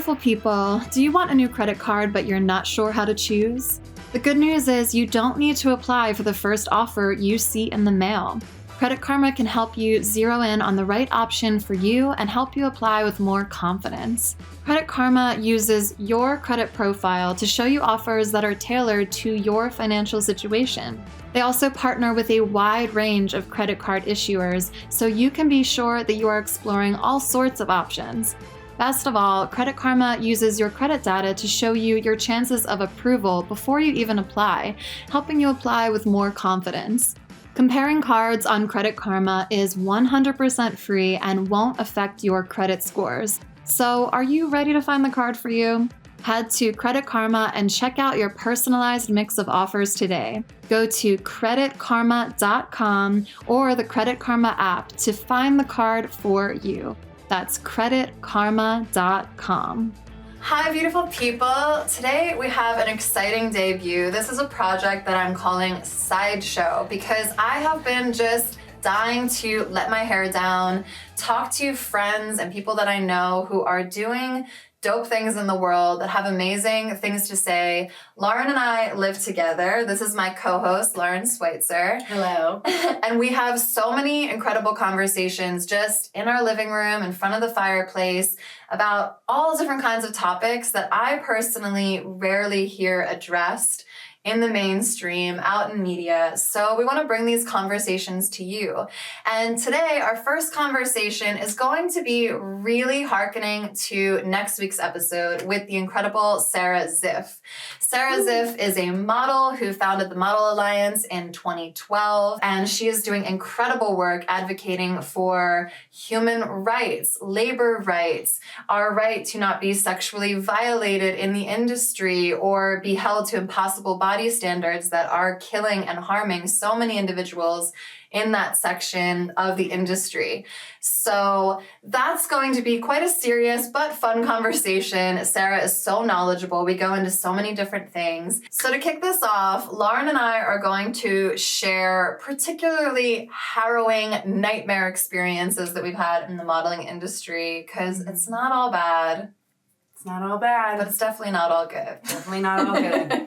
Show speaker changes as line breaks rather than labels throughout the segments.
beautiful people, do you want a new credit card but you're not sure how to choose? The good news is you don't need to apply for the first offer you see in the mail. Credit Karma can help you zero in on the right option for you and help you apply with more confidence. Credit Karma uses your credit profile to show you offers that are tailored to your financial situation. They also partner with a wide range of credit card issuers, so you can be sure that you are exploring all sorts of options. Best of all, Credit Karma uses your credit data to show you your chances of approval before you even apply, helping you apply with more confidence. Comparing cards on Credit Karma is 100% free and won't affect your credit scores. So, are you ready to find the card for you? Head to Credit Karma and check out your personalized mix of offers today. Go to creditkarma.com or the Credit Karma app to find the card for you. That's creditkarma.com. Hi, beautiful people. Today we have an exciting debut. This is a project that I'm calling Sideshow because I have been just dying to let my hair down, talk to friends and people that I know who are doing dope things in the world that have amazing things to say. Lauren and I live together. This is my co-host, Lauren Switzer.
Hello.
And we have so many incredible conversations just in our living room, in front of the fireplace, about all different kinds of topics that I personally rarely hear addressed in the mainstream, out in media. So we want to bring these conversations to you. And today, our first conversation is going to be really hearkening to next week's episode with the incredible Sarah Ziff. Sarah Ziff is a model who founded the Model Alliance in 2012, and she is doing incredible work advocating for human rights, labor rights, our right to not be sexually violated in the industry or be held to impossible body standards that are killing and harming so many individuals in that section of the industry. So that's going to be quite a serious but fun conversation. Sarah is so knowledgeable. We go into so many different things. So to kick this off, Lauren and I are going to share particularly harrowing nightmare experiences that we've had in the modeling industry, because it's not all bad.
Not all bad.
But it's definitely not all good.
Definitely not all good.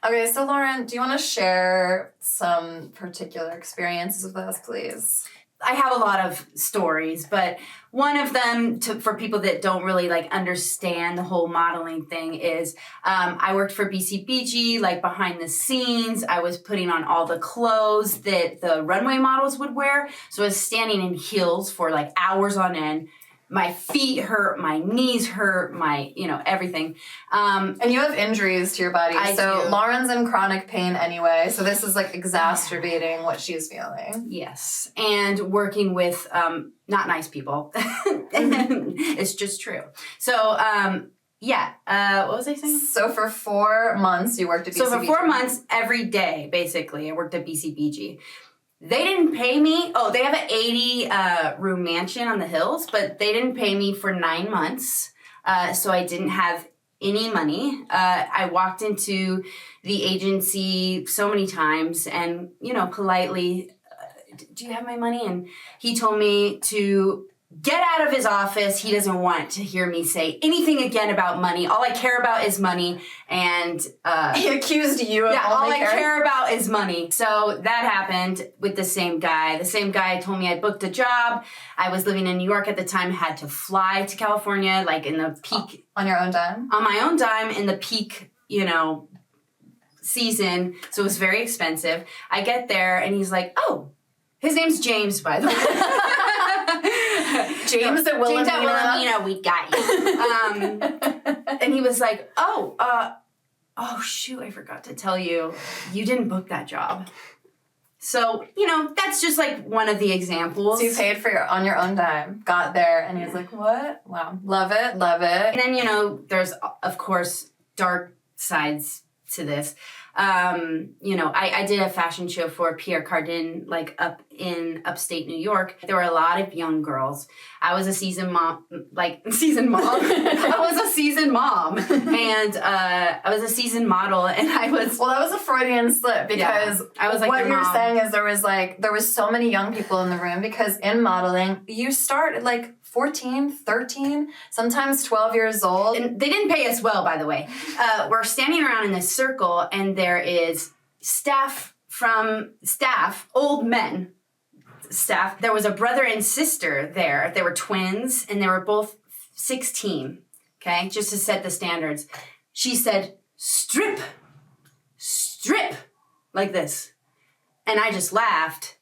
Okay, so Lauren, do you want to share some particular experiences with us, please?
I have a lot of stories, but one of them, for people that don't really understand the whole modeling thing, is I worked for BCBG, behind the scenes. I was putting on all the clothes that the runway models would wear. So I was standing in heels for hours on end. My feet hurt, my knees hurt, everything.
And you have injuries to your body.
I do.
Lauren's in chronic pain anyway, so this is exacerbating what she's feeling.
Yes. And working with not nice people. It's just true. So, what was I saying?
So for 4 months you worked at BCBG.
So for 4 months, every day, basically, I worked at BCBG. They didn't pay me. Oh, they have an 80-room mansion on the hills, but they didn't pay me for 9 months, so I didn't have any money. I walked into the agency so many times and, politely, do you have my money? And he told me to get out of his office. He doesn't want to hear me say anything again about money. All I care about is money. And
he accused you of
all I care about is money. So that happened with the same guy. The same guy told me I booked a job. I was living in New York at the time, had to fly to California, in the peak.
On your own dime?
On my own dime in the peak, season. So it was very expensive. I get there and he's like, oh, his name's James, by the way.
James at Wilhelmina,
we got you. And he was like, oh shoot, I forgot to tell you, you didn't book that job. So, that's just one of the examples.
So you paid for on your own dime, got there, and he was like, what? Wow, love it.
And then, there's, of course, dark sides to this. I did a fashion show for Pierre Cardin, up in upstate New York. There were a lot of young girls. I was a seasoned mom. I was a seasoned mom. And I was a seasoned model, and I was...
Well, that was a Freudian slip, because
I was
what you're saying is there was so many young people in the room, because in modeling, you start at 14, 13, sometimes 12 years old.
And they didn't pay us well, by the way. We're standing around in this circle, and there is old men, staff. There was a brother and sister there. They were twins, and they were both 16, okay, just to set the standards. She said, strip, like this. And I just laughed,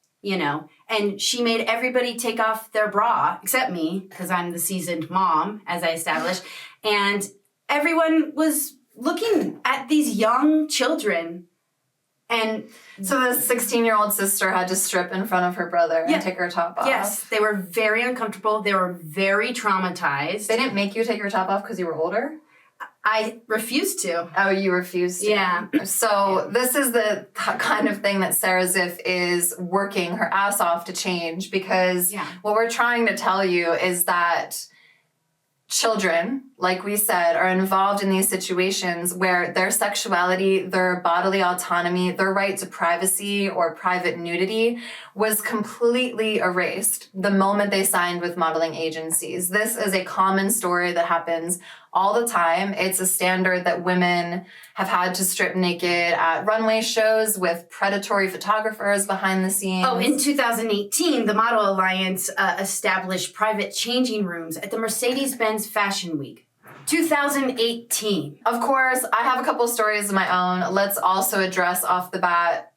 and she made everybody take off their bra, except me, because I'm the seasoned mom, as I established. And everyone was looking at these young children. And
so the 16-year-old sister had to strip in front of her brother and take her top off.
Yes, they were very uncomfortable. They were very traumatized.
They didn't make you take your top off because you were older?
I refused to.
Oh, you refused to?
Yeah.
So this is the kind of thing that Sarah Ziff is working her ass off to change, because what we're trying to tell you is that children, like we said, are involved in these situations where their sexuality, their bodily autonomy, their right to privacy or private nudity was completely erased the moment they signed with modeling agencies. This is a common story that happens all the time. It's a standard that women have had to strip naked at runway shows with predatory photographers behind the scenes.
Oh, in 2018, the Model Alliance established private changing rooms at the Mercedes-Benz Fashion Week. 2018.
Of course, I have a couple stories of my own. Let's also address off the bat,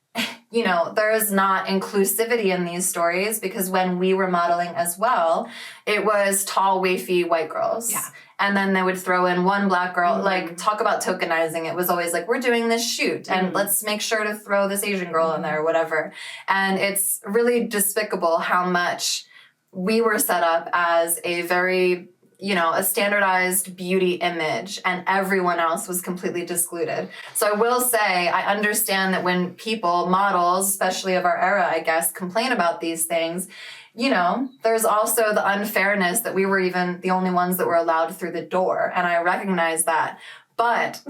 there is not inclusivity in these stories, because when we were modeling as well, it was tall, wafy white girls.
Yeah.
And then they would throw in one black girl, like, talk about tokenizing. It was always like, we're doing this shoot, and let's make sure to throw this Asian girl in there or whatever. And it's really despicable how much we were set up as a very, a standardized beauty image, and everyone else was completely excluded. So I will say, I understand that when people, models, especially of our era, I guess, complain about these things, there's also the unfairness that we were even the only ones that were allowed through the door. And I recognize that. But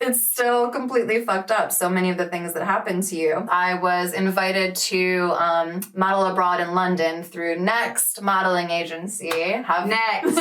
it's still completely fucked up, so many of the things that happened to you. I was invited to model abroad in London through Next Modeling Agency.
Next.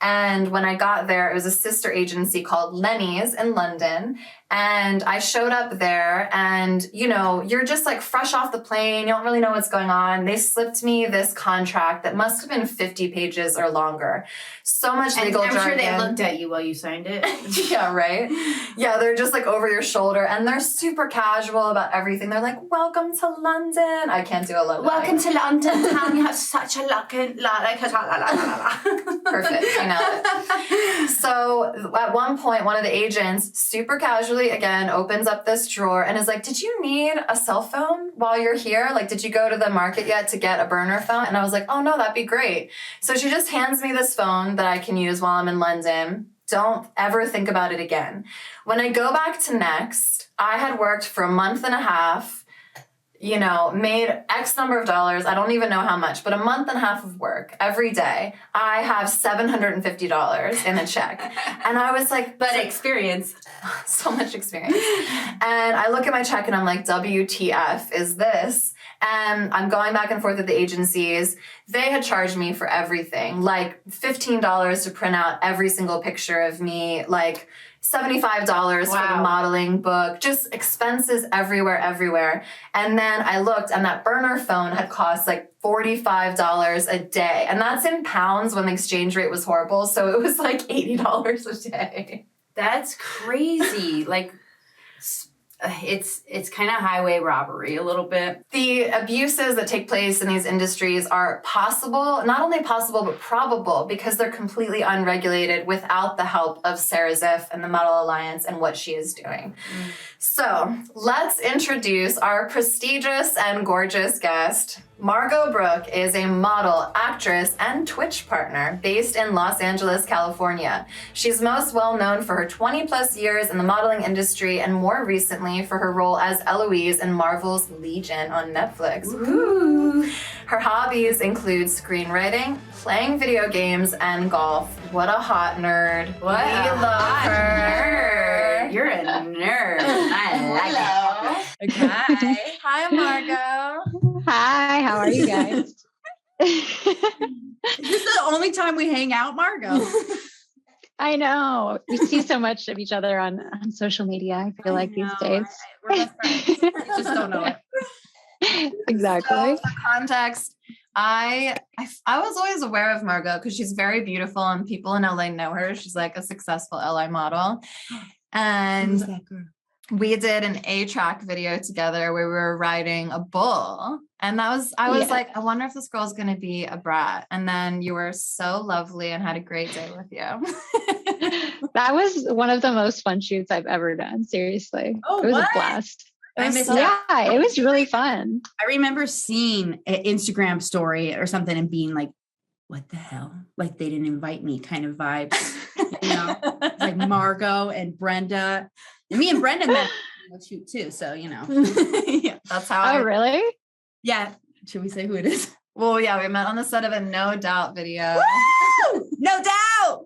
And when I got there, it was a sister agency called Lenny's in London. And I showed up there, and, you're just like fresh off the plane. You don't really know what's going on. They slipped me this contract that must have been 50 pages or longer. So much legal jargon.
I'm sure they looked at you while you signed it.
Yeah, right? Yeah, they're just like over your shoulder, and they're super casual about everything. They're like, welcome to London. I can't do a London.
Welcome to London town. You have such a lucky,
Perfect. I know it. So at one point, one of the agents super casually, again, opens up this drawer and is like, did you need a cell phone while you're here? Like, did you go to the market yet to get a burner phone? And I was like, oh no, that'd be great. So she just hands me this phone that I can use while I'm in London. Don't ever think about it again. When I go back to Next, I had worked for a month and a half, made X number of dollars. I don't even know how much, but a month and a half of work every day. I have $750 in a check. And I was like,
but experience.
So much experience. And I look at my check and I'm like, WTF is this? And I'm going back and forth with the agencies. They had charged me for everything, like $15 to print out every single picture of me, like $75 for the modeling book, just expenses everywhere. And then I looked, and that burner phone had cost like $45 a day. And that's in pounds when the exchange rate was horrible. So it was like $80 a day.
That's crazy. Like, it's kind of highway robbery a little bit.
The abuses that take place in these industries are possible, not only possible, but probable, because they're completely unregulated without the help of Sarah Ziff and the Model Alliance and what she is doing. So let's introduce our prestigious and gorgeous guest. Margot Brooke is a model, actress, and Twitch partner based in Los Angeles, California. She's most well known for her 20-plus years in the modeling industry, and more recently for her role as Eloise in Marvel's Legion on Netflix. Woo! Her hobbies include screenwriting, playing video games, and golf. What a hot nerd.
What
we
a
love
hot
her.
nerd. You're a nerd. I like it.
Okay. Hi, Margot.
Hi, how are you guys?
Is this the only time we hang out, Margot?
I know. We see so much of each other on social media, I feel like these days.
We're best friends. You just don't know it.
Exactly.
So for context, I was always aware of Margot because she's very beautiful and people in LA know her. She's like a successful LA model. And
that girl?
we did an A-track video together where we were riding a bull. And I was like, I wonder if this girl's going to be a brat. And then you were so lovely and had a great day with you.
That was one of the most fun shoots I've ever done. Seriously.
Oh,
it was
what?
a blast.
I missed out.
Yeah, it was really fun.
I remember seeing an Instagram story or something and being like, what the hell? Like they didn't invite me kind of vibes. You know, it's like Margot and Brenda. And me and Brenda met on the shoot too. So, you know.
Yeah, that's how.
Oh, really?
Yeah. Should we say who it is?
Well, yeah, we met on the set of a No Doubt video.
Woo! No doubt.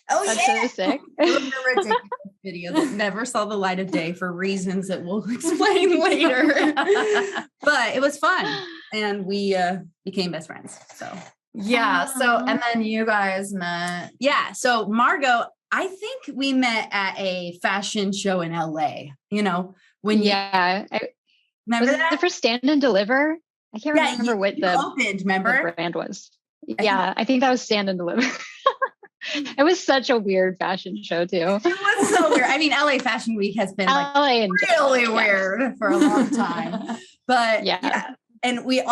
Oh,
That's
yeah.
so sick.
It was a ridiculous video that never saw the light of day for reasons that we'll explain later. But it was fun. And we became best friends. So
Yeah. So, and then you guys met.
yeah. So Margot, I think we met at a fashion show in LA, you know, when you
Yeah.
remember
Was
that?
it for Stand and Deliver? I can't remember what
you opened, remember?
the brand was. Yeah, I think that was Stand and Deliver. It was such a weird fashion show too.
It was so weird. I mean, LA Fashion Week has been like
LA in general,
really
yeah.
weird for a long time. But
Yeah.
And we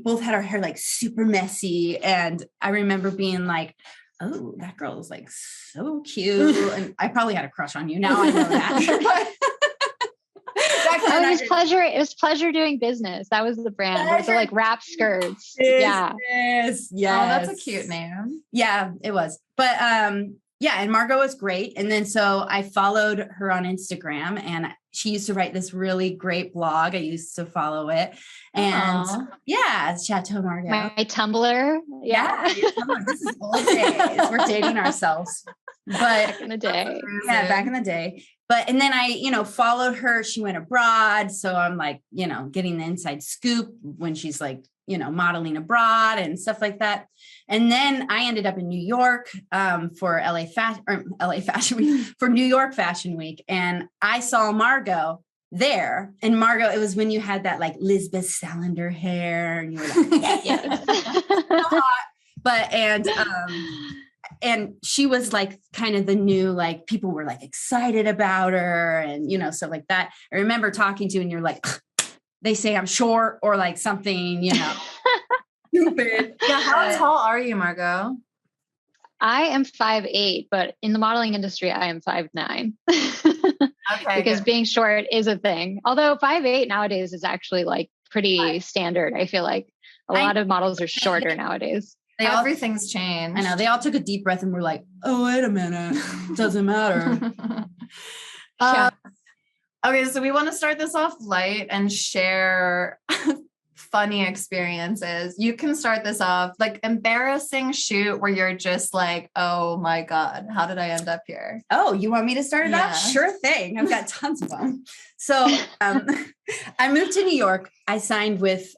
both had our hair like super messy. And I remember being like, oh, that girl is like so cute. And I probably had a crush on you. Now I know that.
It was pleasure doing business. That was the brand. With the like wrap skirts. Yeah.
Yes.
Oh, that's a cute name.
Yeah, it was. But yeah, and Margot was great. And then so I followed her on Instagram and she used to write this really great blog. I used to follow it. And yeah, it's Chateau Margot.
My Tumblr. Yeah.
This is old days. We're dating ourselves. But
Back in the day.
yeah, back in the day. But, and then I, followed her. She went abroad. So I'm like, getting the inside scoop when she's like, modeling abroad and stuff like that. And then I ended up in New York for LA Fashion Week, for New York Fashion Week. And I saw Margot there. And Margot, it was when you had that like Lisbeth Salander hair and you were like,
Yes.
so hot. But, and she was like kind of the new, like people were like excited about her and, stuff like that. I remember talking to you and you're like, they say I'm short or like something, stupid.
Yeah. How tall are you, Margot?
I am 5'8", but in the modeling industry, I am 5'9".
Okay.
Because being short is a thing. Although 5'8" nowadays is actually like pretty standard. I feel like a lot of models are shorter nowadays.
Everything's changed.
I know. They all took a deep breath and were like, oh, wait a minute. Doesn't matter.
Okay, so we want to start this off light and share funny experiences. You can start this off like embarrassing shoot where you're just like, oh my God, how did I end up here?
Oh, you want me to start it off? Sure thing. I've got tons of them. So I moved to New York. I signed with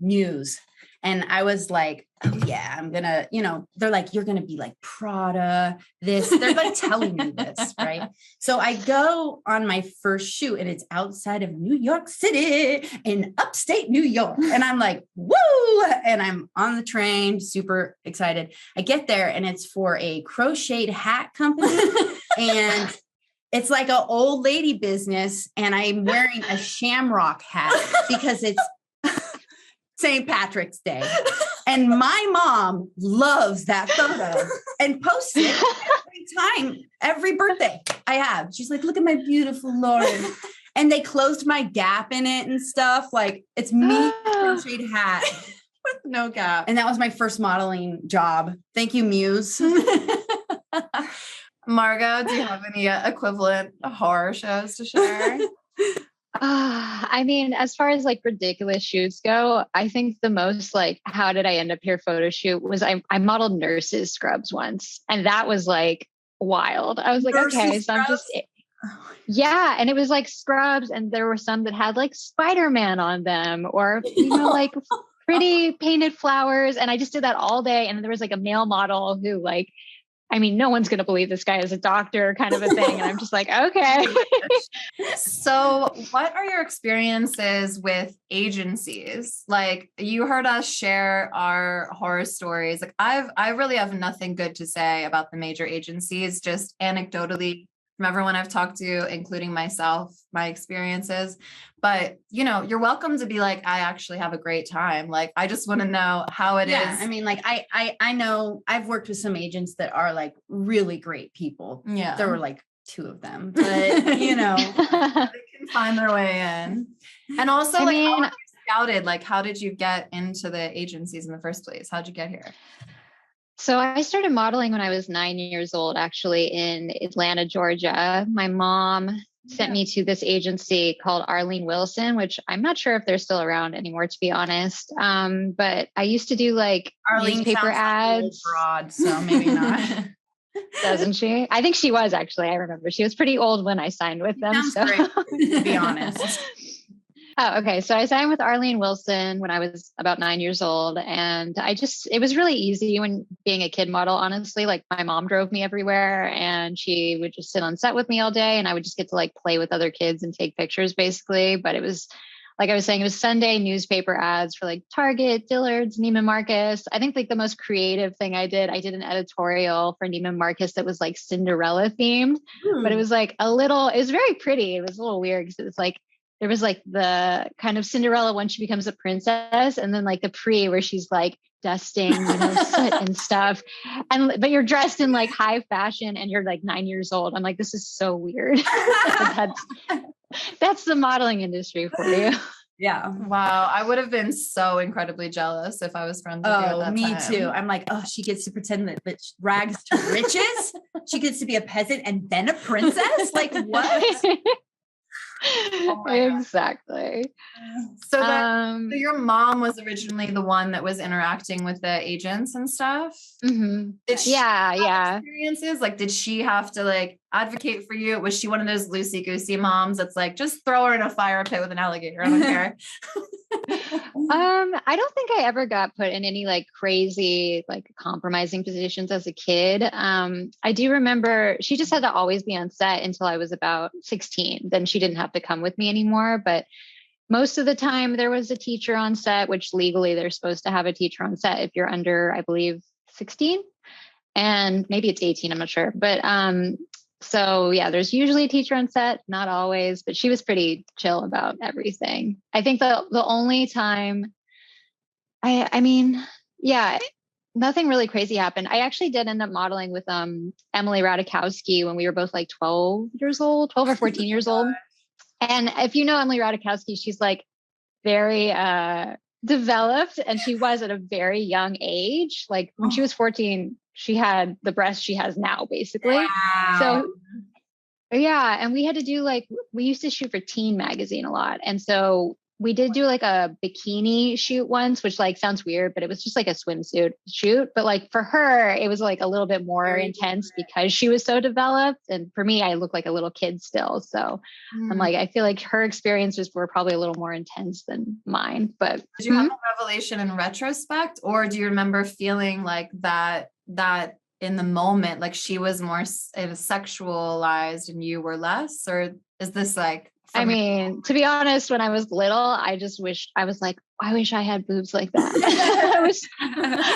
Muse. And I was like, oh yeah, I'm gonna, they're like, you're gonna be like Prada, this, they're like telling me this, right? So I go on my first shoot and it's outside of New York City in upstate New York. And I'm like, woo! And I'm on the train, super excited. I get there and it's for a crocheted hat company. And it's like an old lady business. And I'm wearing a shamrock hat because it's St. Patrick's Day. And my mom loves that photo and posts it every birthday I have. She's like, look at my beautiful Lauren. And they closed my gap in it and stuff. Like it's me crocheted hat with no gap. And that was my first modeling job. Thank you, Muse.
Margot, do you have any equivalent horror shows to share?
I mean, as far as like ridiculous shoots go, I think the most like, how did I end up here photo shoot was I modeled nurses' scrubs once. And that was like wild. I was like, okay, so I'm just, yeah. And it was like scrubs. And there were some that had like Spider-Man on them or, like pretty painted flowers. And I just did that all day. And there was like a male model who like, I mean, no one's going to believe this guy is a doctor kind of a thing. And I'm just like, okay.
So what are your experiences with agencies? Like you heard us share our horror stories. Like I really have nothing good to say about the major agencies, just anecdotally from everyone I've talked to, including myself, my experiences. But you're welcome to be like, I actually have a great time. Like, I just want to know how it is.
I mean, like I know I've worked with some agents that are like really great people.
Yeah.
There were like 2 of them, but
they can find their way in. And also how were you scouted? Like, how did you get into the agencies in the first place? How'd you get here?
So I started modeling when I was 9 years old, actually in Atlanta, Georgia. My mom sent me to this agency called Arlene Wilson, which I'm not sure if they're still around anymore, to be honest. But I used to do like
Arlene
newspaper ads.
Like broad, so maybe not.
Doesn't she? I think she was actually. I remember she was pretty old when I signed with them.
Sounds great, to be honest.
Oh, okay. So I signed with Arlene Wilson when I was about 9 years old. And it was really easy when being a kid model, honestly. Like my mom drove me everywhere and she would just sit on set with me all day. And I would just get to like play with other kids and take pictures basically. But it was, like I was saying, it was Sunday newspaper ads for like Target, Dillard's, Neiman Marcus. I think like the most creative thing I did an editorial for Neiman Marcus that was like Cinderella themed, but it was like it was very pretty. It was a little weird because it was like, there was like the kind of Cinderella when she becomes a princess, and then like the pre where she's like dusting, soot and stuff. But you're dressed in like high fashion and you're like 9 years old. I'm like, this is so weird. That's the modeling industry for you.
Yeah.
Wow. I would have been so incredibly jealous if I was friends with you at that
me
time.
too. I'm like, she gets to pretend that rags to riches. She gets to be a peasant and then a princess. Like what?
Exactly.
So your mom was originally the one that was interacting with the agents and stuff.
Mm-hmm.
Did she
have
experiences? Like, did she have to like advocate for you? Was she one of those loosey goosey moms that's like, just throw her in a fire pit with an alligator? I don't care.
I don't think I ever got put in any like crazy, like compromising positions as a kid. I do remember she just had to always be on set until I was about 16. Then she didn't have to come with me anymore. But most of the time there was a teacher on set, which legally they're supposed to have a teacher on set if you're under, I believe, 16, and maybe it's 18. I'm not sure. But so yeah, there's usually a teacher on set, not always, but she was pretty chill about everything. I think the only time nothing really crazy happened. I actually did end up modeling with Emily Ratajkowski when we were both like 12 or 14 years old. And if you know Emily Ratajkowski, she's like very developed, and she was at a very young age. Like when she was 14, she had the breast she has now, basically.
Wow.
So yeah, and we had to do we used to shoot for Teen Magazine a lot. And so we did do like a bikini shoot once, which like sounds weird, but it was just like a swimsuit shoot. But like for her, it was like a little bit more intense because she was so developed. And for me, I look like a little kid still. So I'm like, I feel like her experiences were probably a little more intense than mine. But
did you have a revelation in retrospect, or do you remember feeling like that in the moment, like she was more sexualized and you were less? Or is this like,
I mean, to be honest, when I was little, I just wished I was like, I wish I had boobs like that.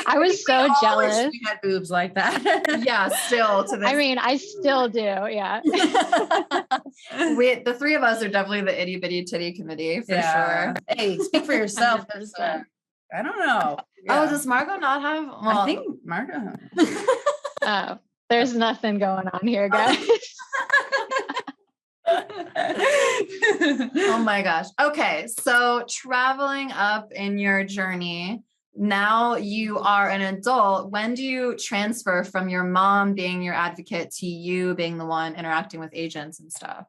I was so jealous.
We had boobs like that.
Yeah, still to this.
I mean, I still do. Yeah.
The three of us are definitely the itty bitty titty committee for sure.
Hey, speak for yourself. I don't know.
Yeah. Oh, does Margot not have? Well,
I think Margot.
Oh, there's nothing going on here, guys.
Oh my gosh. Okay. So traveling up in your journey, now you are an adult. When do you transfer from your mom being your advocate to you being the one interacting with agents and stuff?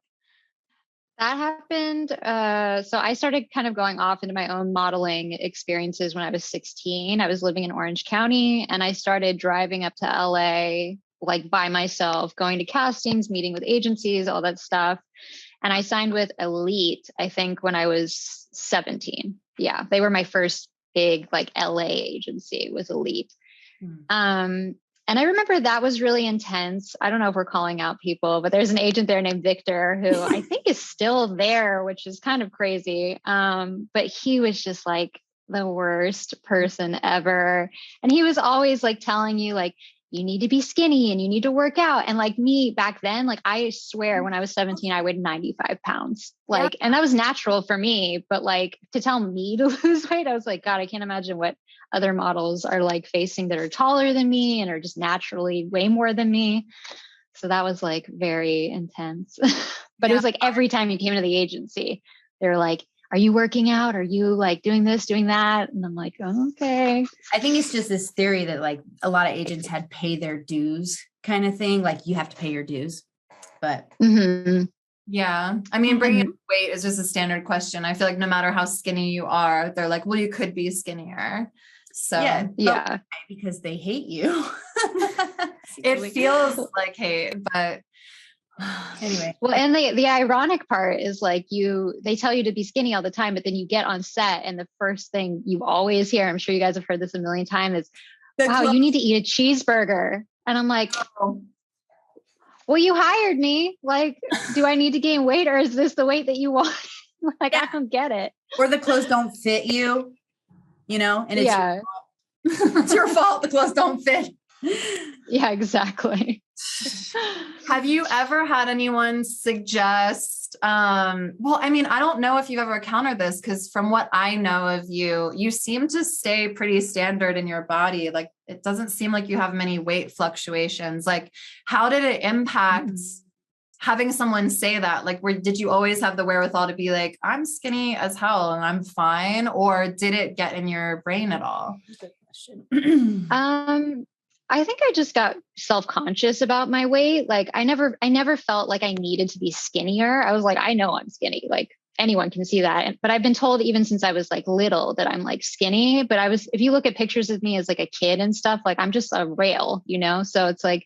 That happened. So I started kind of going off into my own modeling experiences when I was 16. I was living in Orange County and I started driving up to LA like by myself, going to castings, meeting with agencies, all that stuff. And I signed with Elite, I think, when I was 17. Yeah, they were my first big like LA agency. It was elite. And I remember that was really intense. I don't know if we're calling out people, but there's an agent there named Victor who I think is still there, which is kind of crazy. But he was just like the worst person ever. And he was always like telling you like, you need to be skinny and you need to work out. And like me back then, like I swear when I was 17, I weighed 95 pounds. Like, and that was natural for me. But like to tell me to lose weight, I was like, God, I can't imagine what other models are like facing that are taller than me and are just naturally way more than me. So that was like very intense. But it was like every time you came into the agency, they were like, are you working out? Are you like doing this, doing that? And I'm like, oh, okay.
I think it's just this theory that like a lot of agents had pay their dues kind of thing. Like you have to pay your dues, but
yeah. I mean, bringing up weight is just a standard question. I feel like no matter how skinny you are, they're like, well, you could be skinnier. So
yeah, because they hate you.
It feels like hate, but
anyway.
Well, and the ironic part is like they tell you to be skinny all the time, but then you get on set and the first thing you always hear, I'm sure you guys have heard this a million times, is, wow, you need to eat a cheeseburger. And I'm like, oh, well, you hired me. Like, do I need to gain weight or is this the weight that you want? Like, I don't get it.
Or the clothes don't fit you, you know, and it's
your
fault. It's your fault. The clothes don't fit.
Yeah, exactly.
Have you ever had anyone suggest, well, I mean, I don't know if you've ever encountered this because from what I know of you, you seem to stay pretty standard in your body. Like it doesn't seem like you have many weight fluctuations. Like how did it impact having someone say that? Like did you always have the wherewithal to be like, I'm skinny as hell and I'm fine? Or did it get in your brain at all?
Good question.
I think I just got self-conscious about my weight. Like I never felt like I needed to be skinnier. I was like, I know I'm skinny. Like anyone can see that. But I've been told even since I was like little that I'm like skinny, but if you look at pictures of me as like a kid and stuff, like I'm just a rail, you know? So it's like,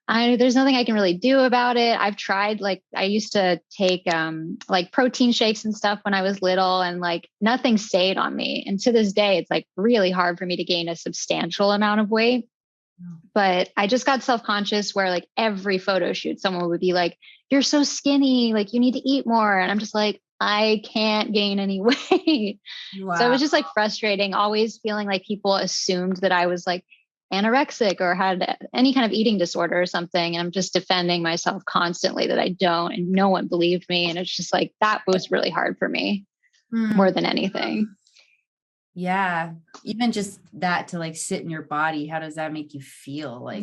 there's nothing I can really do about it. I've tried, like I used to take like protein shakes and stuff when I was little and like nothing stayed on me. And to this day, it's like really hard for me to gain a substantial amount of weight. But I just got self-conscious where like every photo shoot, someone would be like, you're so skinny, like you need to eat more. And I'm just like, I can't gain any weight. Wow. So it was just like frustrating, always feeling like people assumed that I was like anorexic or had any kind of eating disorder or something. And I'm just defending myself constantly that I don't, and no one believed me. And it's just like, that was really hard for me more than anything.
Yeah. Even just that to like sit in your body. How does that make you feel? Like,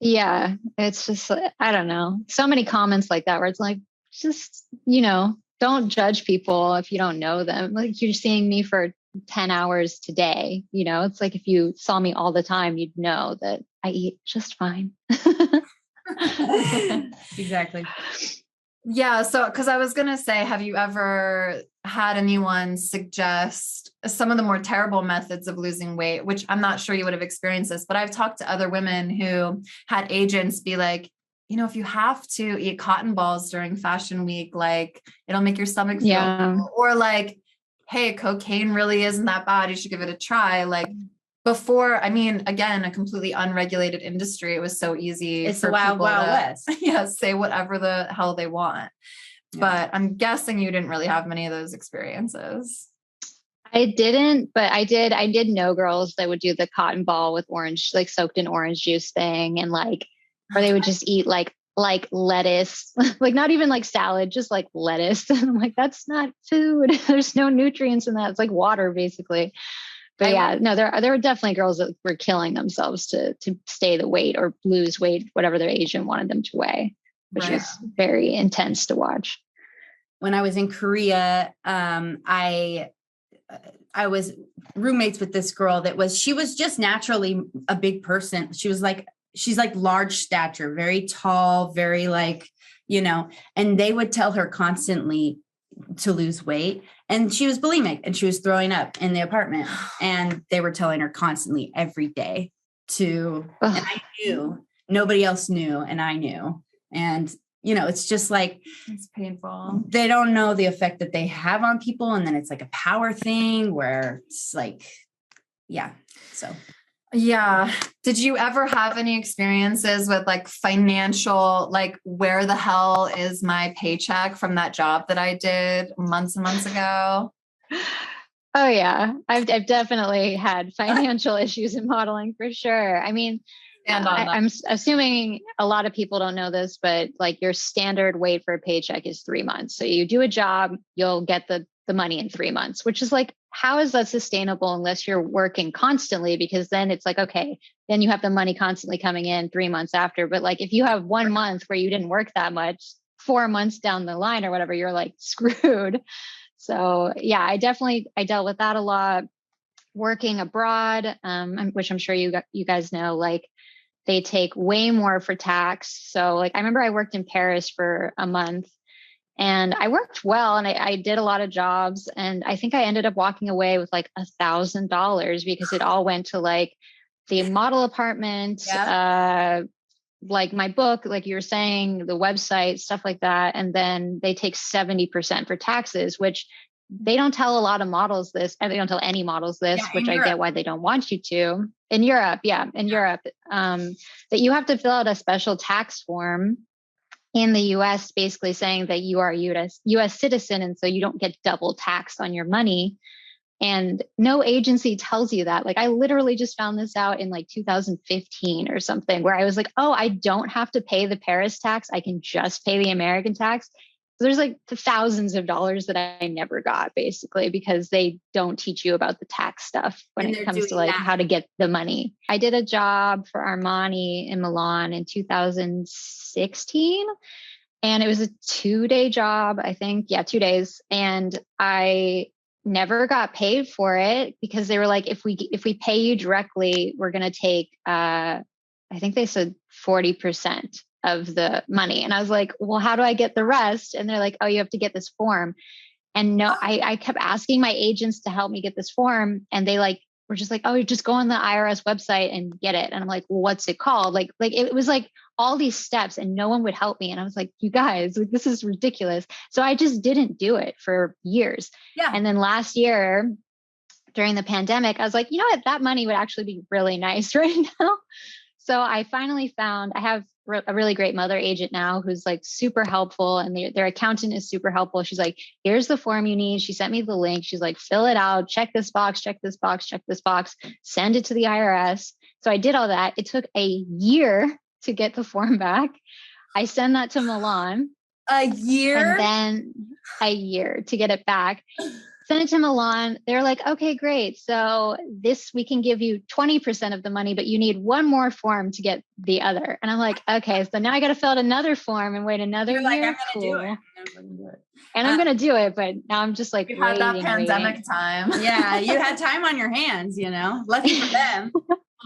yeah, it's just, I don't know. So many comments like that where it's like, just, you know, don't judge people if you don't know them. Like you're seeing me for 10 hours today. You know, it's like if you saw me all the time, you'd know that I eat just fine.
Exactly.
Yeah. So, cause I was going to say, have you ever had anyone suggest some of the more terrible methods of losing weight, which I'm not sure you would have experienced this, but I've talked to other women who had agents be like, you know, if you have to eat cotton balls during fashion week, like it'll make your stomach feel, or like, hey, cocaine really isn't that bad. You should give it a try. Like before, I mean, again, a completely unregulated industry. It was so easy.
It's the wild, wild west.
Yeah. Say whatever the hell they want. Yeah. But I'm guessing you didn't really have many of those experiences.
I didn't, but I did know girls that would do the cotton ball with orange, like soaked in orange juice thing. And like, or they would just eat like lettuce, like not even like salad, just like lettuce. And I'm like, that's not food. There's no nutrients in that. It's like water basically. But there were definitely girls that were killing themselves to stay the weight or lose weight, whatever their agent wanted them to weigh, which was very intense to watch.
When I was in Korea, I was roommates with this girl she was just naturally a big person. She's like large stature, very tall, very like, you know, and they would tell her constantly to lose weight. And she was bulimic and she was throwing up in the apartment. And they were telling her constantly every day and I knew, nobody else knew. And I knew. And it's just like,
It's painful.
they don't know the effect that they have on people. And then it's like a power thing where it's like, yeah. So.
Yeah. Did you ever have any experiences with like financial, like where the hell is my paycheck from that job that I did months and months ago?
Oh yeah, I've definitely had financial issues in modeling for sure. I mean, I'm assuming a lot of people don't know this, but like your standard wait for a paycheck is 3 months. So you do a job, you'll get the money in 3 months, which is like, how is that sustainable unless you're working constantly? Because then it's like, okay, then you have the money constantly coming in 3 months after. But like, if you have 1 month where you didn't work that much, 4 months down the line or whatever, you're like screwed. So yeah, I dealt with that a lot working abroad, which I'm sure you guys know, like they take way more for tax. So like, I remember I worked in Paris for a month and I worked well and I did a lot of jobs. And I think I ended up walking away with like $1,000 because it all went to like the model apartment, like my book, like you were saying, the website, stuff like that. And then they take 70% for taxes, which they don't tell a lot of models this, and they don't tell any models this, which I get why they don't want you to. In Europe, that you have to fill out a special tax form in the US, basically saying that you are a US citizen. And so you don't get double taxed on your money. And no agency tells you that. Like I literally just found this out in like 2015 or something where I was like, oh, I don't have to pay the Paris tax. I can just pay the American tax. So there's like thousands of dollars that I never got basically because they don't teach you about the tax stuff when it comes to like how to get the money. I did a job for Armani in Milan in 2016 and it was a 2-day job, I think. Yeah, 2 days. And I never got paid for it because they were like, if we pay you directly, we're going to take, I think they said 40% of the money. And I was like, well, how do I get the rest? And they're like, oh, you have to get this form. And no, I kept asking my agents to help me get this form. And they like, were just like, oh, you just go on the IRS website and get it. And I'm like, well, what's it called? Like it was like all these steps and no one would help me. And I was like, you guys, like, this is ridiculous. So I just didn't do it for years. Yeah. And then last year during the pandemic, I was like, you know what, that money would actually be really nice right now. So I finally found, I have a really great mother agent now who's like super helpful and their accountant is super helpful. She's like, here's the form you need. She sent me the link. She's like, fill it out, check this box, check this box, check this box, send it to the IRS. So I did all that. It took a year to get the form back. I sent that to Milan.
A year?
And then a year to get it back. Sent it to Milan. They're like, okay, great. So we can give you 20% of the money, but you need one more form to get the other. And I'm like, okay, so now I got to fill out another form and wait another year.
Like, I'm going to do it.
And I'm going to do it, but now I'm just like,
you had that pandemic time.
Yeah, you had time on your hands, lucky for them.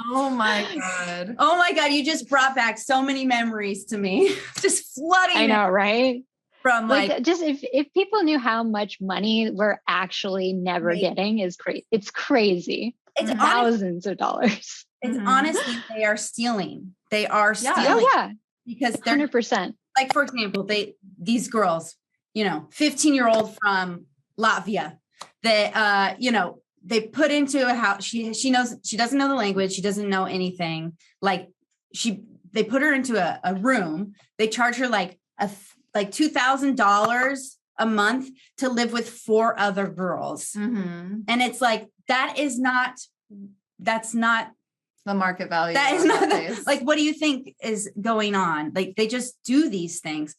Oh my God.
Oh my God. You just brought back so many memories to me. Just flooding.
I know, right?
From like
just if people knew how much money we're actually never getting is crazy. It's crazy. It's thousands of dollars.
It's honestly, they are stealing. They are stealing.
Oh yeah.
Because they're
100%.
Like, for example, these girls, 15-year-old from Latvia, they put into a house. She doesn't know the language. She doesn't know anything. Like they put her into a room. They charge her like $2,000 a month to live with 4 other girls. Mm-hmm. And it's like, that's not
the market value.
That is not like, what do you think is going on? Like, they just do these things.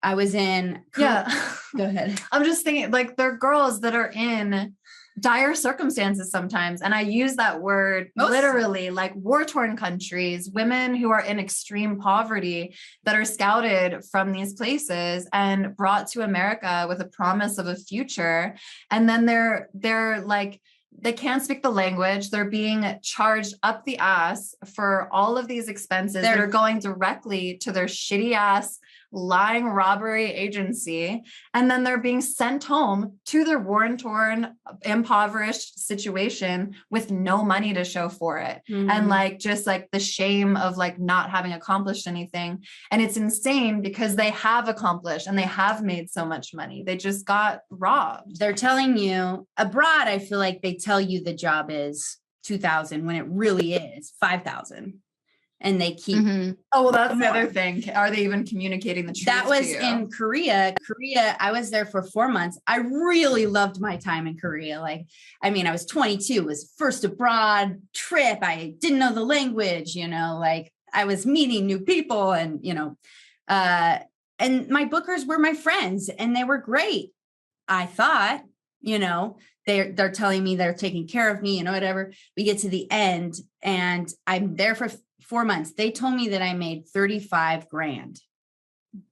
I was in.
Yeah.
Go ahead.
I'm just thinking like they're girls that are in dire circumstances sometimes. And I use that word literally, like war-torn countries, women who are in extreme poverty that are scouted from these places and brought to America with a promise of a future. And then they're like, they can't speak the language. They're being charged up the ass for all of these expenses that are going directly to their shitty ass lying robbery agency. And then they're being sent home to their war-torn, impoverished situation with no money to show for it.
Mhm.
And like, just like the shame of like not having accomplished anything. And it's insane because they have accomplished and they have made so much money. They just got robbed.
They're telling you abroad, I feel like they tell you the job is 2,000 when it really is 5,000. And they keep.
Oh, well, that's the other thing. Are they even communicating the truth?
That was
to you?
in Korea. I was there for 4 months. I really loved my time in Korea. Like, I mean, I was 22, it was first abroad trip. I didn't know the language, you know, like I was meeting new people and, you know, and my bookers were my friends and they were great. I thought, you know, they're telling me they're taking care of me, you know, whatever. We get to the end and I'm there for 4 months. They told me that I made 35 grand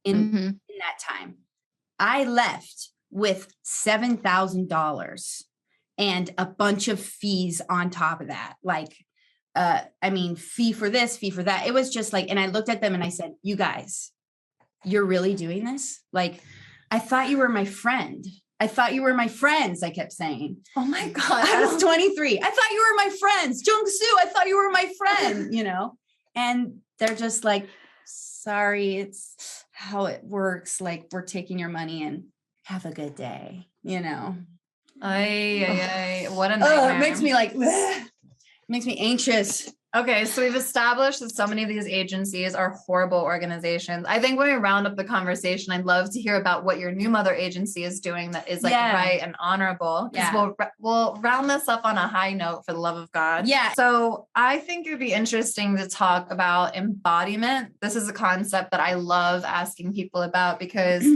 in that time. I left with $7,000 and a bunch of fees on top of that. Like, I mean, fee for this, fee for that. It was just like, and I looked at them and I said, you guys, you're really doing this? Like, I thought you were my friend. I thought you were my friends. I kept saying,
oh my God,
I was 23. I thought you were my friends. Jung-soo, I thought you were my friend, you know? And they're just like, sorry, it's how it works. Like, we're taking your money and have a good day, you know?
What a nightmare.
It makes me like, it makes me anxious.
Okay, so we've established that so many of these agencies are horrible organizations. I think when we round up the conversation, I'd love to hear about what your new mother agency is doing that is like right and honorable. Because we'll round this up on a high note, for the love of God.
Yeah.
So I think it would be interesting to talk about embodiment. This is a concept that I love asking people about because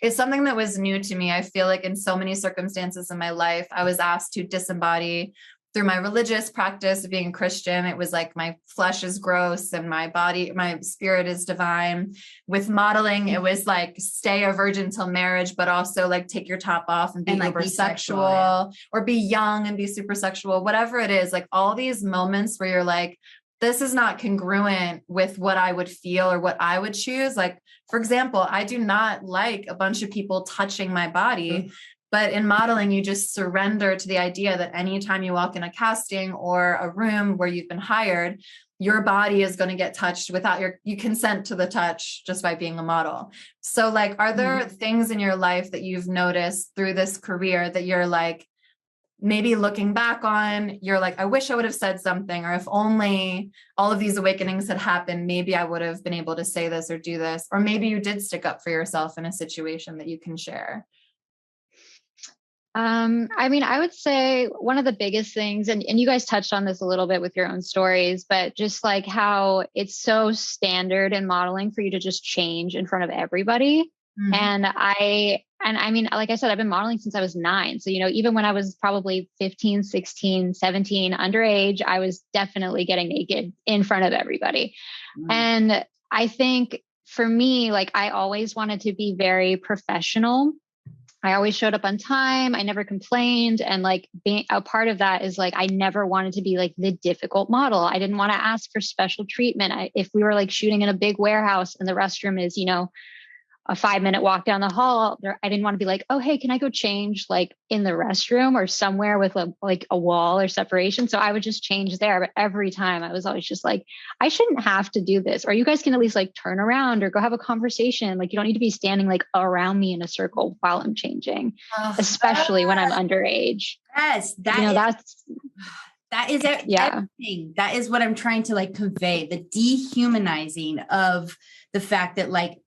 it's something that was new to me. I feel like in so many circumstances in my life, I was asked to disembody. Through my religious practice of being Christian, it was like my flesh is gross and my spirit is divine. With modeling, it was like stay a virgin till marriage, but also like take your top off and be
like
uber
be
sexual, or be young and be super sexual, whatever it is. Like all these moments where you're like, this is not congruent with what I would feel or what I would choose. Like, for example, I do not like a bunch of people touching my body. But in modeling, you just surrender to the idea that anytime you walk in a casting or a room where you've been hired, your body is going to get touched without you consent to the touch just by being a model. So like, are there things in your life that you've noticed through this career that you're like, maybe looking back on, you're like, I wish I would have said something, or if only all of these awakenings had happened, maybe I would have been able to say this or do this, or maybe you did stick up for yourself in a situation that you can share?
I mean, I would say one of the biggest things, and you guys touched on this a little bit with your own stories, but just like how it's so standard in modeling for you to just change in front of everybody. And I mean, like I said, I've been modeling since I was 9. So, you know, even when I was probably 15, 16, 17, underage, I was definitely getting naked in front of everybody. And I think for me, like I always wanted to be very professional. I always showed up on time. I never complained. And like being a part of that is like, I never wanted to be like the difficult model. I didn't want to ask for special treatment. If we were like shooting in a big warehouse and the restroom is, you know, a 5-minute walk down the hall there, I didn't want to be like, oh, hey, can I go change like in the restroom or somewhere with a wall or separation? So I would just change there. But every time I was always just like, I shouldn't have to do this. Or you guys can at least like turn around or go have a conversation. Like you don't need to be standing like around me in a circle while I'm changing, especially when I'm underage.
Yes. That is it.
Yeah.
Everything. That is what I'm trying to like convey, the dehumanizing of the fact that like,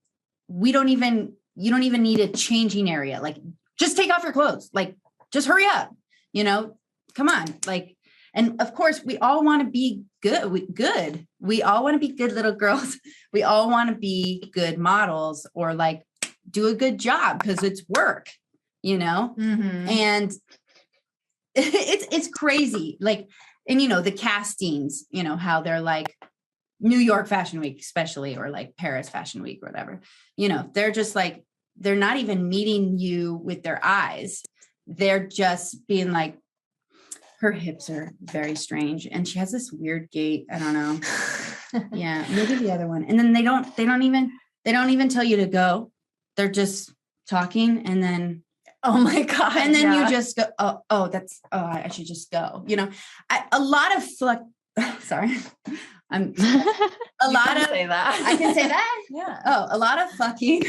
you don't even need a changing area. Like just take off your clothes. Like just hurry up, you know, come on. Like, and of course we all want to be good. We all want to be good little girls. We all want to be good models or like do a good job because it's work, you know? And it's crazy. Like, and you know, the castings, you know, how they're like, New York Fashion Week, especially, or like Paris Fashion Week or whatever, you know, they're just like, they're not even meeting you with their eyes. They're just being like, her hips are very strange. And she has this weird gait. I don't know. Yeah. Maybe the other one. And then they don't even They don't even tell you to go. They're just talking, and then
Oh my God.
and then you just go, I should just go. You know, a lot of sorry, I'm a
You
lot
can
of
say that.
I can say that.
Yeah.
Oh, a lot of fucking.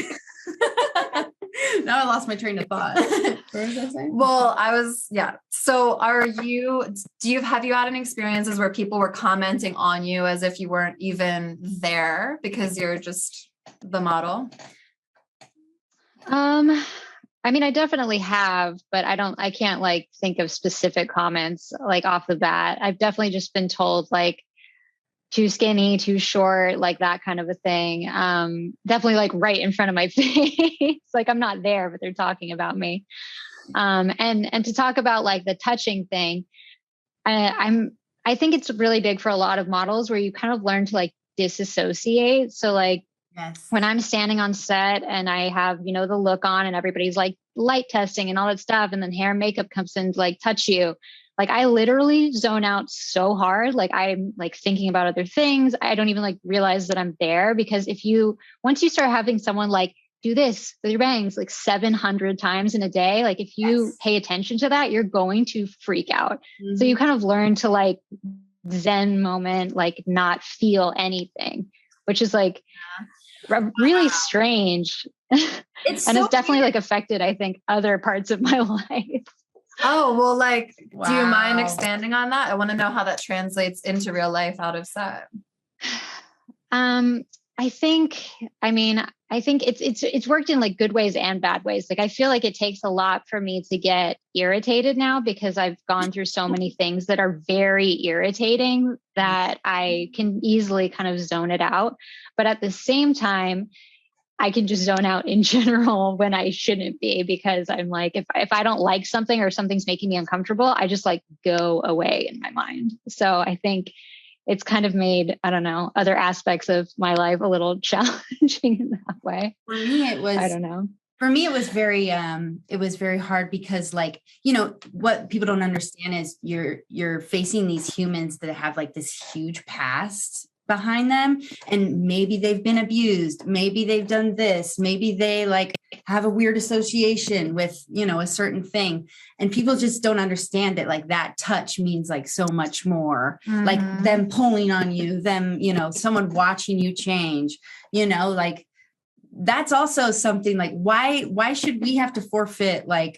Now I lost my train of thought. What was I saying?
Well, So have you had any experiences where people were commenting on you as if you weren't even there because you're just the model?
I mean, I definitely have, but I can't like think of specific comments like off the bat. I've definitely just been told like too skinny, too short, like that kind of a thing. Definitely like right in front of my face. Like I'm not there, but they're talking about me. And to talk about like the touching thing, I think it's really big for a lot of models where you kind of learn to like disassociate. So like,
Yes.
when I'm standing on set and I have, you know, the look on and everybody's like light testing and all that stuff, and then hair and makeup comes in to like touch you, like I literally zone out so hard. Like I'm like thinking about other things. I don't even like realize that I'm there, because once you start having someone like do this with your bangs like 700 times in a day, like if you pay attention to that, you're going to freak out.
Mm-hmm.
So you kind of learn to like Zen moment, like not feel anything, which is like really strange.
It's
and
so
it's definitely
weird.
like affected, I think, other parts of my life.
Oh, well, like, do you mind
Wow.
expanding on that? I want to know how that translates into real life out of set.
I think it's worked in like good ways and bad ways. Like I feel like it takes a lot for me to get irritated now, because I've gone through so many things that are very irritating that I can easily kind of zone it out. But at the same time, I can just zone out in general when I shouldn't be, because I'm like, if I don't like something or something's making me uncomfortable, I just like go away in my mind. So I think it's kind of made, I don't know, other aspects of my life a little challenging in that way.
For me, it was,
I don't know.
For me, it was very hard, because like, you know, what people don't understand is you're facing these humans that have like this huge past behind them, and maybe they've been abused, maybe they've done this, maybe they like have a weird association with, you know, a certain thing, and people just don't understand it. Like that touch means like so much more, like them pulling on you, them, you know, someone watching you change, you know, like that's also something like, why should we have to forfeit like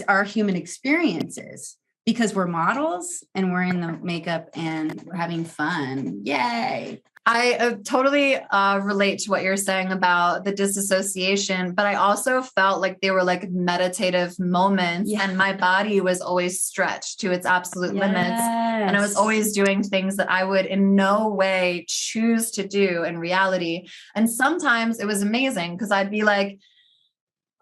our human experiences because we're models and we're in the makeup and we're having fun? Yay.
I totally relate to what you're saying about the disassociation, but I also felt like they were like meditative moments, and my body was always stretched to its absolute limits. And I was always doing things that I would in no way choose to do in reality. And sometimes it was amazing, because I'd be like,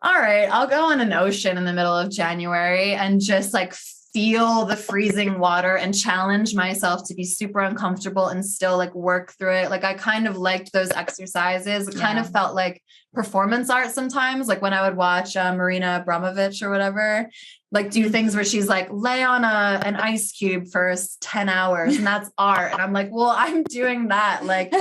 all right, I'll go on an ocean in the middle of January and just like feel the freezing water and challenge myself to be super uncomfortable and still like work through it. Like I kind of liked those exercises. It kind of felt like performance art sometimes, like when I would watch Marina Abramovich or whatever, like do things where she's like lay on an ice cube for 10 hours and that's art. And I'm like, well, I'm doing that. Like,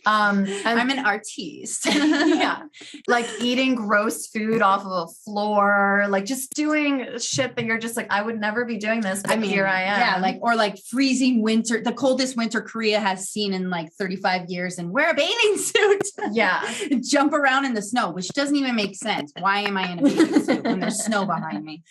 I'm
an artiste.
Yeah. Like eating gross food off of a floor, like just doing shit that you're just like, I would never be doing this, but here I am.
Yeah. Like, or like freezing winter, the coldest winter Korea has seen in like 35 years, and wear a bathing suit.
Yeah.
Jump around in the snow, which doesn't even make sense. Why am I in a bathing suit when there's snow behind me?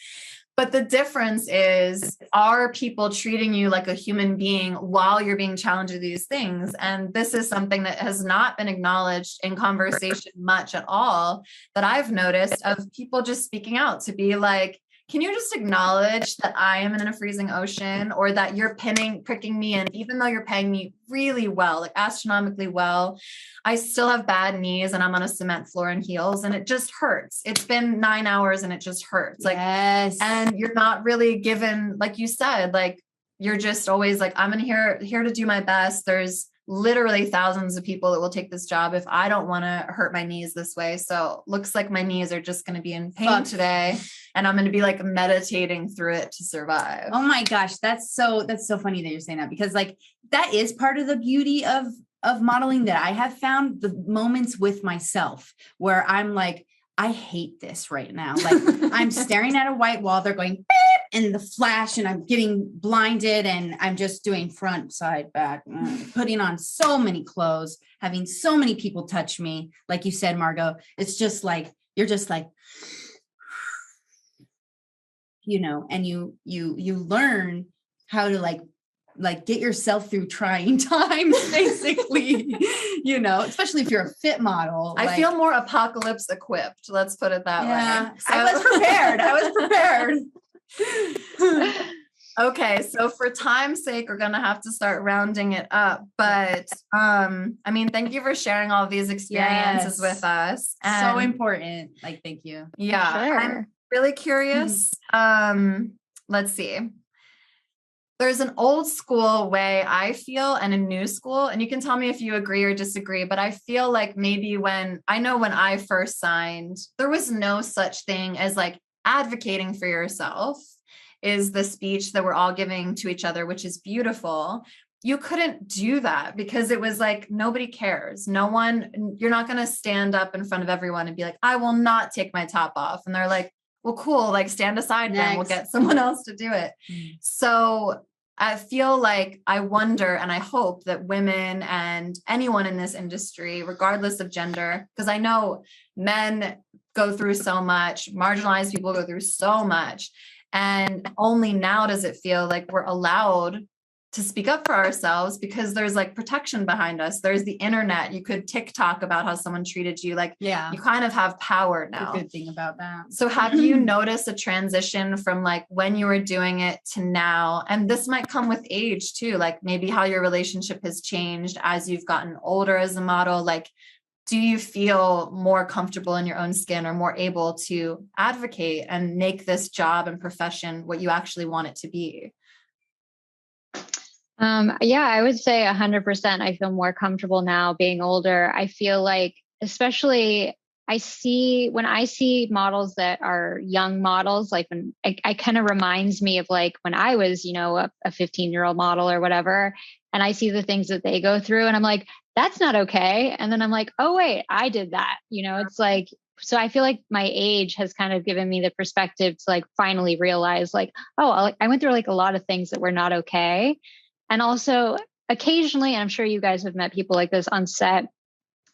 But the difference is, are people treating you like a human being while you're being challenged with these things? And this is something that has not been acknowledged in conversation much at all, that I've noticed, of people just speaking out to be like, can you just acknowledge that I am in a freezing ocean, or that you're pricking me? And even though you're paying me really well, like astronomically well, I still have bad knees and I'm on a cement floor in heels and it just hurts. It's been 9 hours and it just hurts. Like, and you're not really given, like you said, like, you're just always like, I'm here to do my best. There's literally thousands of people that will take this job if I don't want to hurt my knees this way. So looks like my knees are just going to be in pain today. And I'm going to be like meditating through it to survive.
Oh my gosh. That's so funny that you're saying that, because like that is part of the beauty of of modeling that I have found, the moments with myself where I'm like, I hate this right now. Like I'm staring at a white wall. They're going beep and the flash and I'm getting blinded and I'm just doing front, side, back, putting on so many clothes, having so many people touch me. Like you said, Margot, it's just like, you're just like, you know, and you learn how to like get yourself through trying times, basically, you know, especially if you're a fit model.
I feel more apocalypse equipped. Let's put it that way. So,
I was prepared.
Okay, so for time's sake, we're gonna have to start rounding it up. But I mean, thank you for sharing all of these experiences with us.
So important. Like, thank you.
Yeah,
Sure.
I'm really curious. Let's see. There's an old school way I feel and a new school, and you can tell me if you agree or disagree, but I feel like maybe when I first signed, there was no such thing as like advocating for yourself is the speech that we're all giving to each other, which is beautiful. You couldn't do that because it was like, nobody cares. You're not going to stand up in front of everyone and be like, I will not take my top off. And they're like, well, cool, like stand aside then, we'll get someone else to do it. So I feel like I wonder and I hope that women and anyone in this industry, regardless of gender, because I know men go through so much, marginalized people go through so much. And only now does it feel like we're allowed to speak up for ourselves because there's like protection behind us. There's the internet. You could TikTok about how someone treated you. Like, you kind of have power now.
The good thing about that.
So have you noticed a transition from like when you were doing it to now? And this might come with age too, like maybe how your relationship has changed as you've gotten older as a model. Like, do you feel more comfortable in your own skin or more able to advocate and make this job and profession what you actually want it to be?
Yeah, I would say 100%. I feel more comfortable now being older. I feel like, especially when I see models that are young models, like when I kind of reminds me of like when I was, you know, a 15-year-old model or whatever, and I see the things that they go through and I'm like, that's not okay. And then I'm like, oh, wait, I did that. You know, it's like, so I feel like my age has kind of given me the perspective to like finally realize like, oh, I went through like a lot of things that were not okay. And also occasionally, and I'm sure you guys have met people like this on set,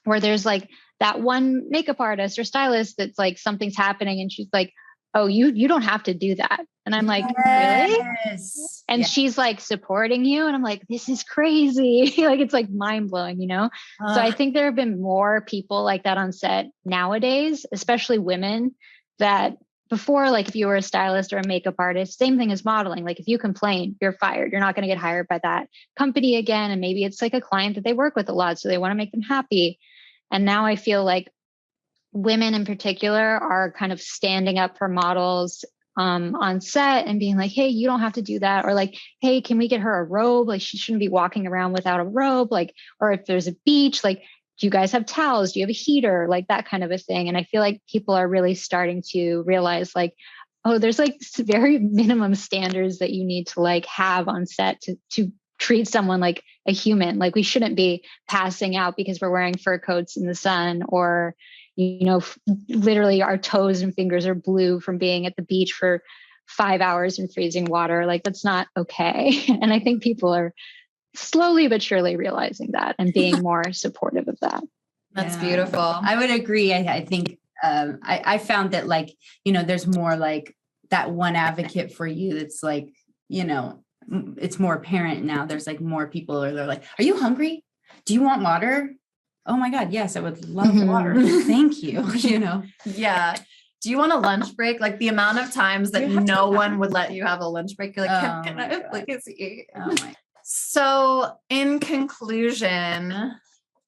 where there's like that one makeup artist or stylist that's like something's happening and she's like, oh, you don't have to do that. And I'm like, really? And she's like supporting you. And I'm like, this is crazy. Like, it's like mind blowing, you know? So I think there have been more people like that on set nowadays, especially women, that before, like if you were a stylist or a makeup artist, same thing as modeling. Like if you complain, you're fired. You're not going to get hired by that company again. And maybe it's like a client that they work with a lot, so they want to make them happy. And now I feel like women in particular are kind of standing up for models on set and being like, hey, you don't have to do that. Or like, hey, can we get her a robe? Like she shouldn't be walking around without a robe. Like, or if there's a beach, like, do you guys have towels? Do you have a heater? Like that kind of a thing. And I feel like people are really starting to realize like, oh, there's like very minimum standards that you need to like have on set to treat someone like a human. Like we shouldn't be passing out because we're wearing fur coats in the sun, or, you know, literally our toes and fingers are blue from being at the beach for 5 hours in freezing water. Like that's not okay. And I think people are slowly but surely realizing that and being more supportive of that.
That's beautiful.
I would agree. I think I found that like, you know, there's more like that one advocate for you. That's like, you know, it's more apparent now. There's like more people they're like, are you hungry? Do you want water? Oh my God. Yes, I would love water. Thank you. You know?
Yeah. Do you want a lunch break? Like the amount of times that no one would let you have a lunch break. You're like, can I please eat? Oh my. So in conclusion,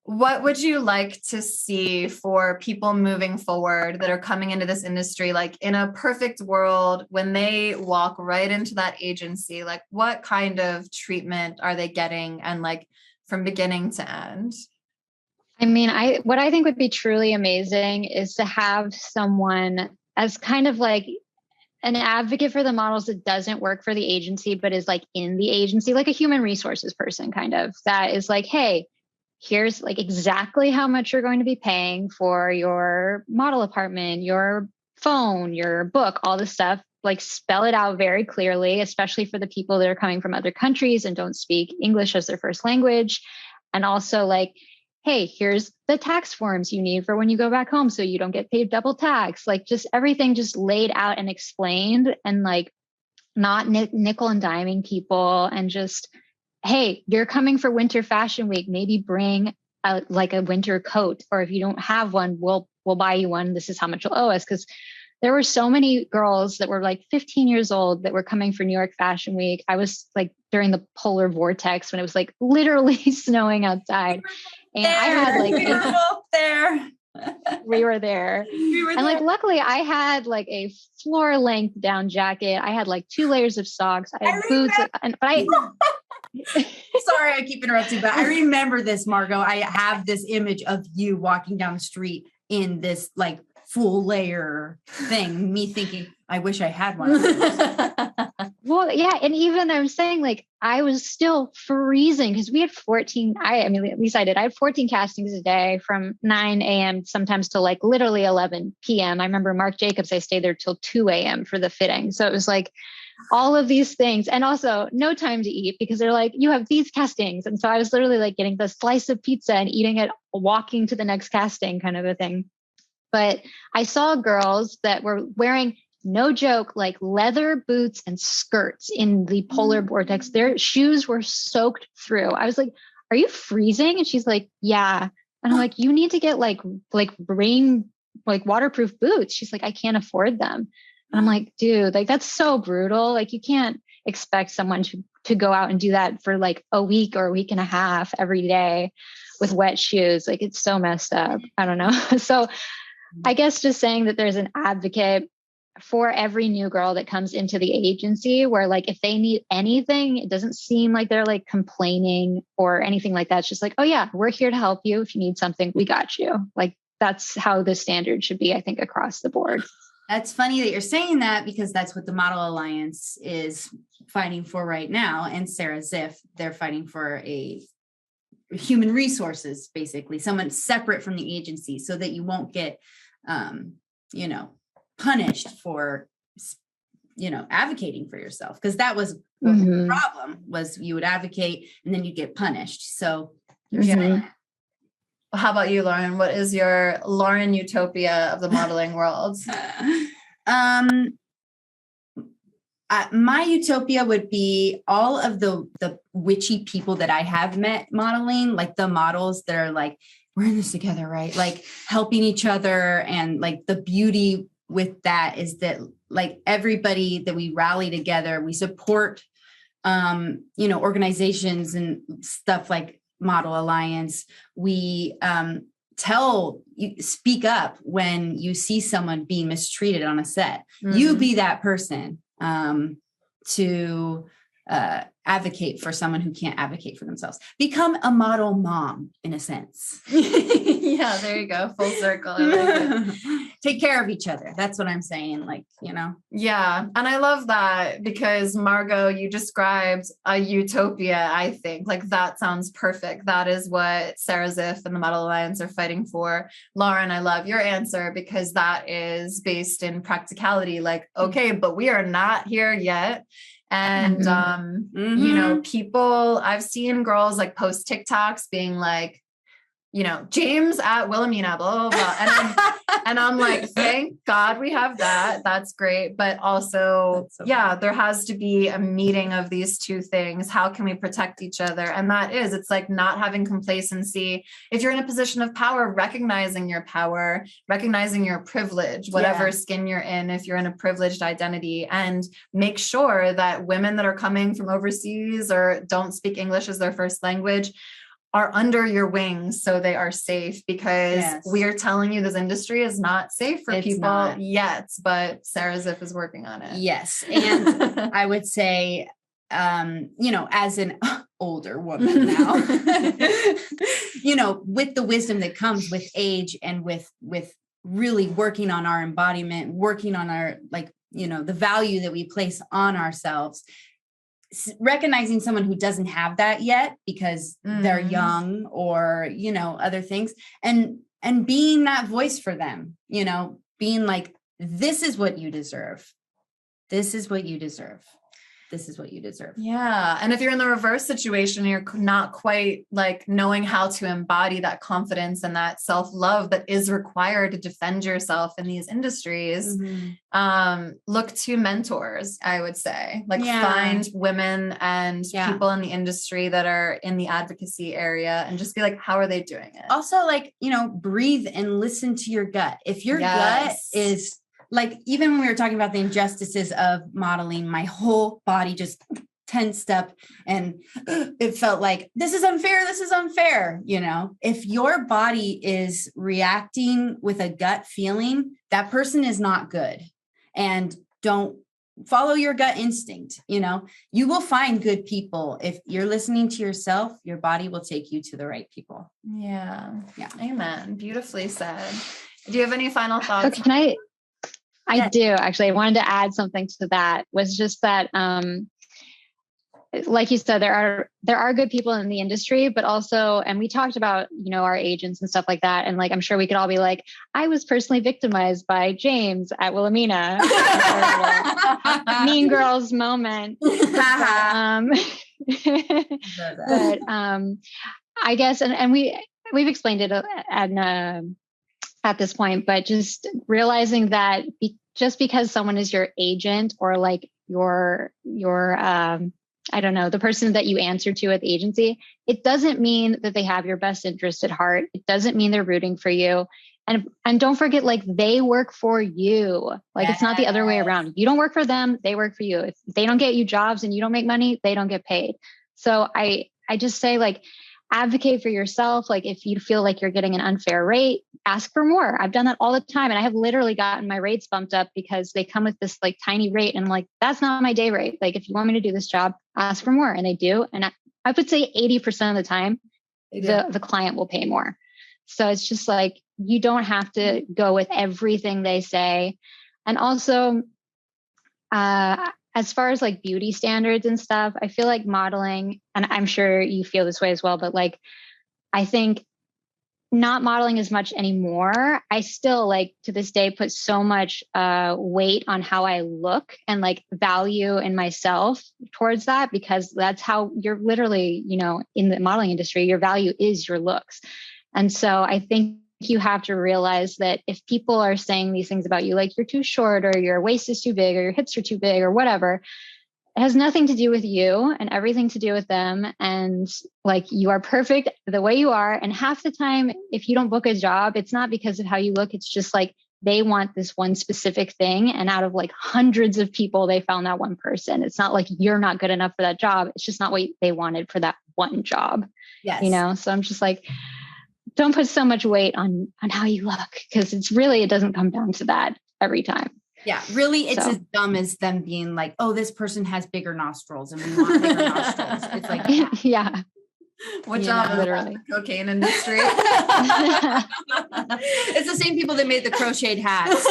what would you like to see for people moving forward that are coming into this industry? Like in a perfect world, when they walk right into that agency, like what kind of treatment are they getting? And like from beginning to end?
I mean, what I think would be truly amazing is to have someone as kind of like an advocate for the models that doesn't work for the agency, but is like in the agency, like a human resources person kind of, that is like, hey, here's like exactly how much you're going to be paying for your model apartment, your phone, your book, all this stuff. Like spell it out very clearly, especially for the people that are coming from other countries and don't speak English as their first language. And also like, hey, here's the tax forms you need for when you go back home so you don't get paid double tax. Like just everything just laid out and explained, and like not nickel and diming people, and just, hey, you're coming for winter fashion week, maybe bring like a winter coat, or if you don't have one, we'll buy you one. This is how much you'll owe us. Because there were so many girls that were like 15 years old that were coming for New York Fashion Week. I was like during the polar vortex when it was like literally snowing outside. And I had like,
we were both there.
We were there. And like, luckily I had like a floor length down jacket. I had like 2 layers of socks. I had boots.
Sorry, I keep interrupting, but I remember this, Margot. I have this image of you walking down the street in this like full layer thing, me thinking, I wish I had one.
Well, yeah. And even I'm saying like, I was still freezing because we had 14, I mean, at least I did. I had 14 castings a day from 9 a.m. sometimes to like literally 11 p.m. I remember Marc Jacobs, I stayed there till 2 a.m. for the fitting. So it was like all of these things, and also no time to eat because they're like, you have these castings. And so I was literally like getting the slice of pizza and eating it, walking to the next casting kind of a thing. But I saw girls that were wearing, no joke, like leather boots and skirts in the polar vortex. Their shoes were soaked through. I was like, are you freezing? And she's like, yeah. And I'm like, you need to get like rain, like waterproof boots. She's like, I can't afford them. And I'm like, dude, like that's so brutal. Like you can't expect someone to go out and do that for like a week or a week and a half every day with wet shoes. Like it's so messed up. I don't know. So I guess just saying that there's an advocate for every new girl that comes into the agency, where like if they need anything, it doesn't seem like they're like complaining or anything like that. It's just like, oh yeah, we're here to help you. If you need something, we got you. Like that's how the standard should be, I think, across the board.
That's funny that you're saying that, because that's what the Model Alliance is fighting for right now. And Sarah Ziff, they're fighting for a human resources, basically someone separate from the agency, so that you won't get, punished for, advocating for yourself. Because that was the problem, was you would advocate and then you get punished. So
How about you, Lauren? What is your Lauren Utopia of the modeling world?
My utopia would be all of the witchy people that I have met modeling, like the models that are like, we're in this together, right? Like helping each other. And like the beauty with that is that like everybody that we rally together, we support, organizations and stuff like Model Alliance. We speak up when you see someone being mistreated on a set. You be that person to advocate for someone who can't advocate for themselves. Become a model mom, in a sense.
Yeah, there you go. Full circle. I like it.
Take care of each other. That's what I'm saying.
Yeah. And I love that, because Margot, you described a utopia, I think. Like that sounds perfect. That is what Sarah Ziff and the Model Alliance are fighting for. Lauren, I love your answer, because that is based in practicality. Like, okay, but we are not here yet. And, people, I've seen girls like post TikToks being like, James at Wilhelmina, blah, blah, blah. And I'm like, thank God we have that. That's great. But also, there has to be a meeting of these two things. How can we protect each other? And it's like not having complacency. If you're in a position of power, recognizing your power, recognizing your privilege, whatever skin you're in, if you're in a privileged identity, and make sure that women that are coming from overseas or don't speak English as their first language are under your wings so they are safe, because we are telling you this industry is not safe for people yet, but Sarah Ziff is working on it.
Yes. And I would say, as an older woman now, with the wisdom that comes with age and with really working on our embodiment, working on our, the value that we place on ourselves, recognizing someone who doesn't have that yet because they're young or, other things, and being that voice for them, being like, this is what you deserve. This is what you deserve. This is what you deserve.
Yeah. And if you're in the reverse situation, you're not quite like knowing how to embody that confidence and that self-love that is required to defend yourself in these industries. Look to mentors, I would say, like find women and people in the industry that are in the advocacy area and just be like, how are they doing it?
Also, like, breathe and listen to your gut. If your gut is like, even when we were talking about the injustices of modeling, my whole body just tensed up and it felt like, this is unfair. This is unfair. If your body is reacting with a gut feeling, that person is not good. And don't follow your gut instinct. You will find good people. If you're listening to yourself, your body will take you to the right people.
Yeah. Amen. Beautifully said. Do you have any final thoughts?
I do actually. I wanted to add something to that. Was just that, like you said, there are good people in the industry, but also, and we talked about, our agents and stuff like that. And like, I'm sure we could all be like, I was personally victimized by James at Wilhelmina. Mean Girls moment. But I guess, and we've explained it at this point, but just realizing that just because someone is your agent or like your I don't know, the person that you answer to at the agency, it doesn't mean that they have your best interest at heart. It doesn't mean they're rooting for you. And don't forget, like, they work for you. Like, it's not the other way around. You don't work for them, they work for you. If they don't get you jobs and you don't make money, they don't get paid. So I just say, like, advocate for yourself. Like, if you feel like you're getting an unfair rate, ask for more. I've done that all the time. And I have literally gotten my rates bumped up because they come with this like tiny rate. And I'm like, that's not my day rate. Like, if you want me to do this job, ask for more. And they do. And I would say 80% of the time, the client will pay more. So it's just like, you don't have to go with everything they say. And also, as far as like beauty standards and stuff, I feel like modeling, and I'm sure you feel this way as well, but like, I think not modeling as much anymore. I still, like, to this day, put so much weight on how I look and like value in myself towards that, because that's how you're literally, in the modeling industry, your value is your looks. And so I think you have to realize that if people are saying these things about you, like you're too short or your waist is too big or your hips are too big or whatever, it has nothing to do with you and everything to do with them. And like, you are perfect the way you are. And half the time, if you don't book a job, it's not because of how you look. It's just like, they want this one specific thing. And out of like hundreds of people, they found that one person. It's not like you're not good enough for that job. It's just not what they wanted for that one job.
Yes.
So I'm just like, don't put so much weight on how you look, because it doesn't come down to that every time.
Yeah, really, it's as dumb as them being like, oh, this person has bigger nostrils and we want bigger nostrils. It's like,
yeah.
What job? Literally. Cocaine industry.
It's the same people that made the crocheted hats.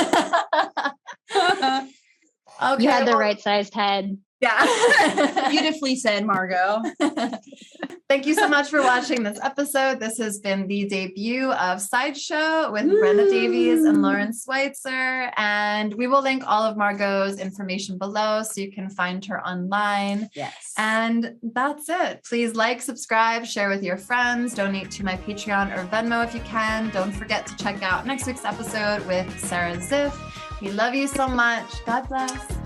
Okay, you had the right sized head.
Yeah. Beautifully said, Margot.
Thank you so much for watching this episode. This has been the debut of Sideshow with Brenda Davies and Lauren Switzer. And we will link all of Margot's information below so you can find her online.
Yes.
And that's it. Please like, subscribe, share with your friends, donate to my Patreon or Venmo if you can. Don't forget to check out next week's episode with Sarah Ziff. We love you so much. God bless.